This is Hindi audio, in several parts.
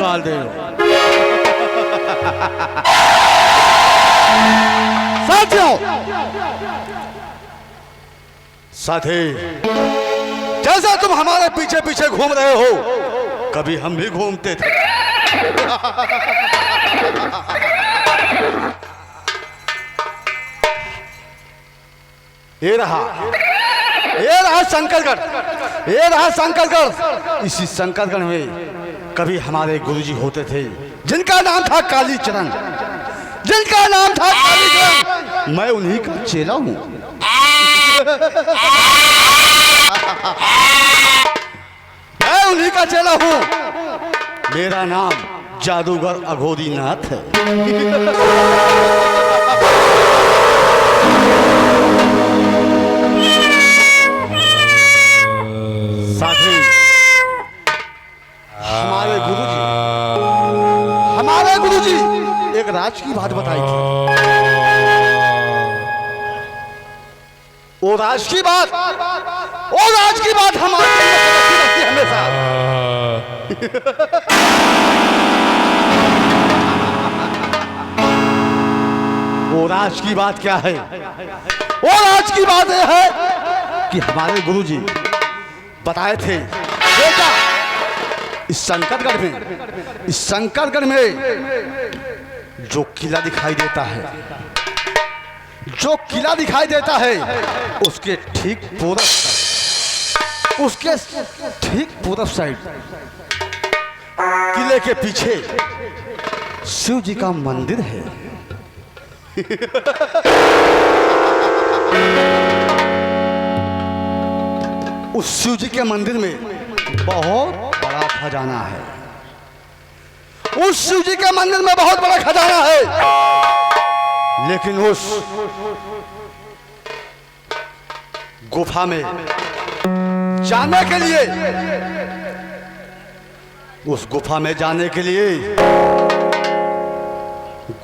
निकाल दे। साथियों, साथी, जैसा तुम हमारे पीछे पीछे घूम रहे हो, कभी हम भी घूमते थे। ये रहा शंकरगढ़, ये रहा शंकरगढ़। इसी शंकरगढ़ में कभी हमारे गुरुजी होते थे, जिनका नाम था कालीचरण, जिनका नाम था कालीचरण। मैं उन्हीं का चेला हूं। मैं उन्हीं का चेला हूं। मेरा नाम जादूगर अघोरीनाथ है। साथी, हमारे गुरुजी एक राज की बात बताई थी। वो राज की बात हमारे रहती हमेशा। वो राज की बात क्या है? वो राज की बात यह है कि हमारे गुरुजी बताए थे, बेटा, इस शंकरगढ़ में जो किला दिखाई देता है, उसके ठीक पूरब साइड किले के पीछे शिव जी का मंदिर है। उस शिव जी के मंदिर में बहुत बड़ा खजाना है। उस शिव जी के मंदिर में बहुत बड़ा खजाना है, लेकिन उस गुफा में जाने के लिए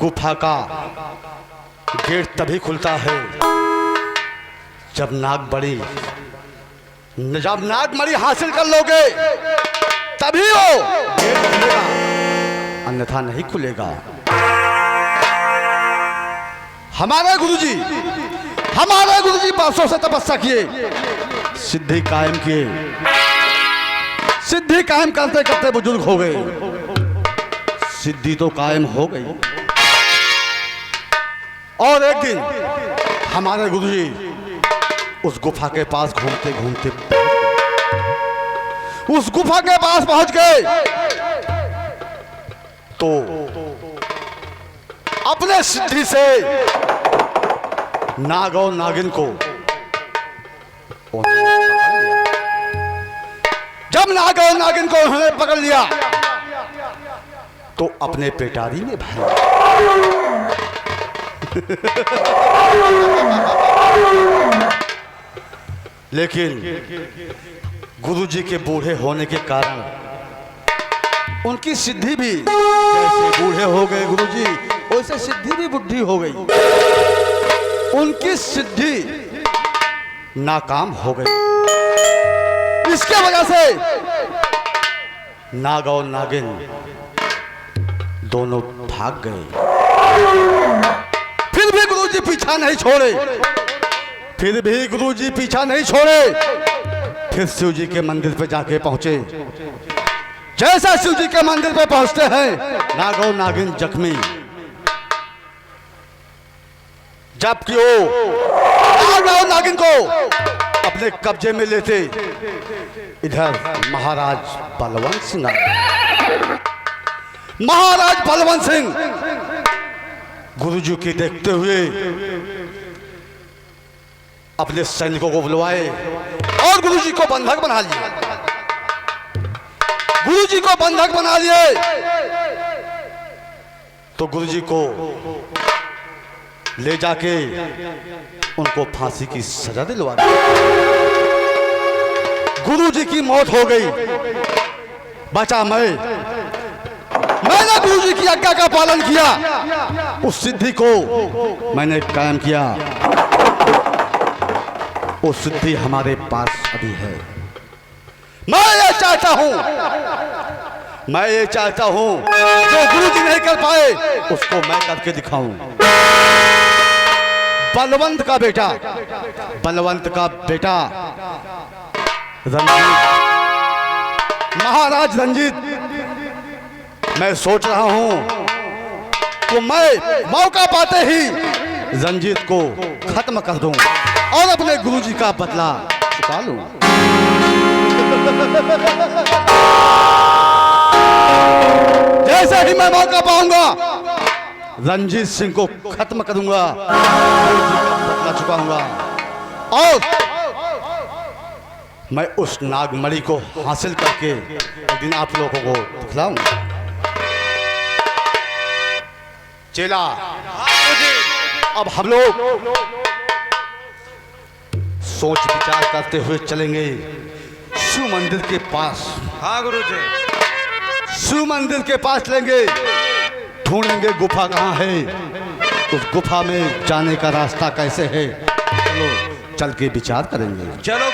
गुफा का गेट तभी खुलता है जब नागमणि हासिल कर लोगे, तभी वो गेट खुलेगा, अन्यथा नहीं खुलेगा। हमारे गुरुजी वर्षों से तपस्या किए, सिद्धि कायम करते करते बुजुर्ग हो गए। सिद्धि तो कायम हो गई, और एक दिन हमारे गुरुजी उस गुफा के पास घूमते घूमते उस गुफा के पास पहुंच गए, तो अपने सिद्धि से नाग और नागिन को जब नाग और नागिन को उन्होंने पकड़ लिया तो अपने पेटारी में भर लेकिन गुरुजी के बूढ़े होने के कारण उनकी सिद्धि भी, जैसे बूढ़े हो गए गुरुजी, वैसे सिद्धि भी बुढ़ी हो गई। उनकी सिद्धि नाकाम हो गई। इसके वजह से नाग और नागिन दोनों भाग गए। फिर भी गुरुजी पीछा नहीं छोड़े। फिर शिव जी के मंदिर पे जाके पहुंचे। जैसा शिव जी के मंदिर पे पहुंचते हैं, नाग और नागिन जख्मी, जबकि वो नाग और नागिन को अपने कब्जे में लेते, इधर महाराज बलवंत सिंह गुरुजी के देखते हुए अपने सैनिकों को बुलवाए और गुरुजी को बंधक बना लिए। तो गुरुजी को ले जाके उनको फांसी की सजा दिलवा दी। गुरुजी की मौत हो गई, बचा मैंने गुरुजी की आज्ञा का पालन किया, उस सिद्धि को मैंने कायम किया। वो सिद्धि हमारे पास अभी है। मैं ये चाहता हूं जो गुरु जी नहीं कर पाए उसको मैं करके दिखाऊं। बलवंत का बेटा रंजीत, महाराज रंजीत, मैं सोच रहा हूं कि मैं मौका पाते ही रंजीत को खत्म कर दूं और अपने गुरुजी का बदला चुका लूं। जैसे ही मैं मौका पाऊंगा रंजीत सिंह को खत्म करूंगा, गुरुजी का बदला चुकाऊंगा और मैं उस नागमणि को हासिल करके एक दिन आप लोगों को दिखलाऊंगा। चेला, अब हम लोग सोच विचार करते हुए चलेंगे शिव मंदिर के पास। हाँ गुरुजी। शिव मंदिर के पास लेंगे, ढूंढेंगे गुफा कहाँ है, उस गुफा में जाने का रास्ता कैसे है। चलो चल के विचार करेंगे। चलो।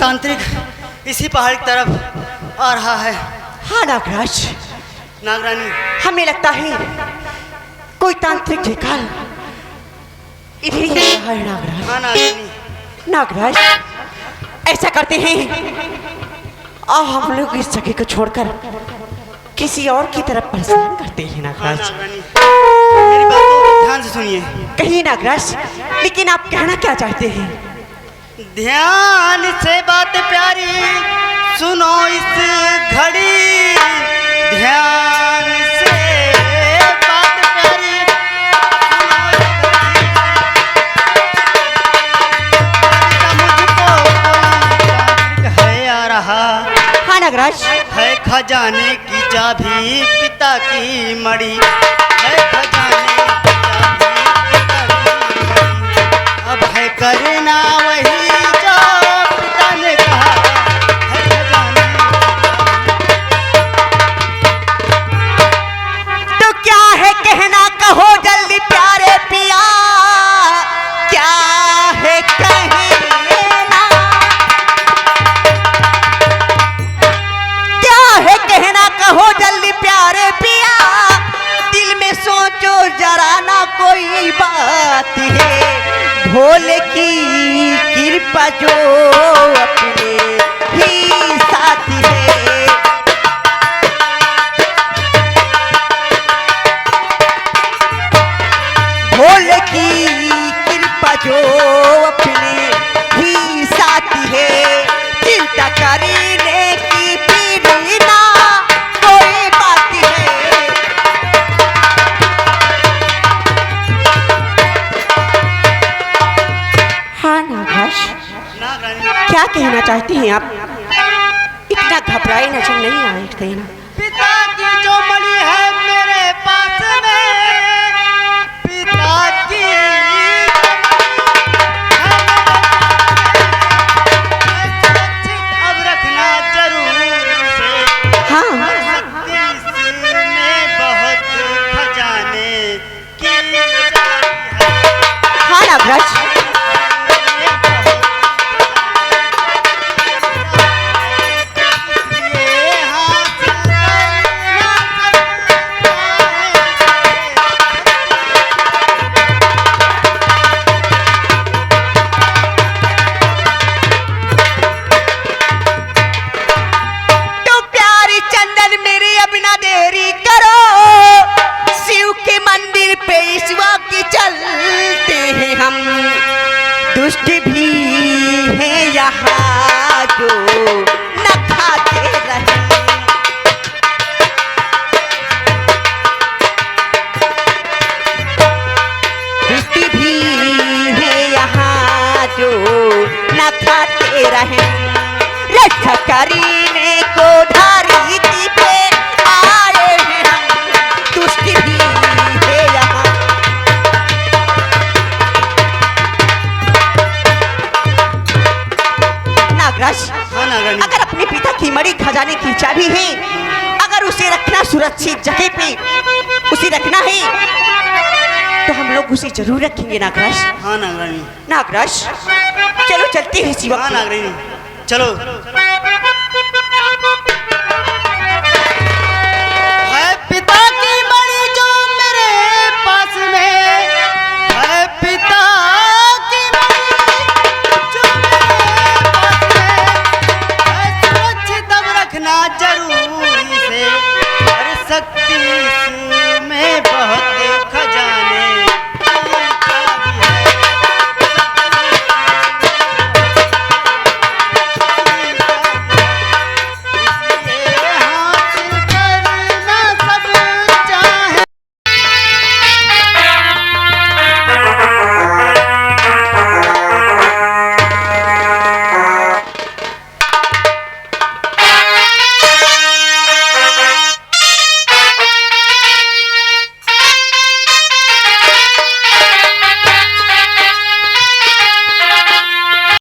तांत्रिक इसी पहाड़ की तरफ आ रहा है। हाँ नागराज, नागरानी, हमें लगता है कोई तांत्रिक जेकाल इधर ही आ रहा है नागराज। हाँ नागरानी। नागराज, ऐसा करते हैं, आओ हम लोग इस जगह को छोड़कर किसी और की तरफ प्रस्थान करते हैं हाँ नागराज। नागरानी, मेरी बात को ध्यान से सुनिए। कहिए नागराज, लेकिन आप कहना क्या चाहते हैं? ध्यान से बात प्यारी सुनो इस घड़ी, ध्यान से बात प्यारी सुनो इस घड़ी। है आ रहा हाँ नागराज, है खजाने की चाबी पिता की मड़ी, है खजाने की चाबी पिता की मड़ी। अब है करना वही जो पिता ने कहा, है खजाने तो क्या है कहना, कहो जल्दी प्यारे पिया, क्या है कहना, क्या है कहना, कहो जल्दी प्यारे पिया, दिल में सोचो जरा ना कोई बात है, भोले की कृपा जो अपने ही साथ है। भोले की कृपा जो अपने ही साथ है, चिंता करने की पीड़ी ना कोई बात है। हाँ नागराज, नागरानी, क्या कहना चाहते हैं आप? इतना घबराए नजर नहीं आए देना। पिता की जो मणि है मेरे पास में, पिता की अब रखना जरूर से। हाँ इसमें बहुत खजाने की चाबी है। हाँ नागराज, ये हाथ करना सकता तो प्यारी चंदन मेरी अब ना देरी करो, शिव के मंदिर पे इस वक्त चलते हैं हम, दुष्ट भी है यहाँ जो न खाते रहे। दुष्ट भी है यहाँ जो न खाते रहे, रक्षा करने को धरती पे आए हैं हम, दुष्ट भी है यहाँ। नागराज, हाँ नागरानी, अगर अपने पिता की मड़ी खजाने की चाबी है, अगर उसे रखना सुरक्षित जगह पे उसे रखना है, तो हम लोग उसे जरूर रखेंगे नागराज। हाँ नागरानी, नागराज, चलो चलते हैं शिवा। हाँ नागरानी, चलो।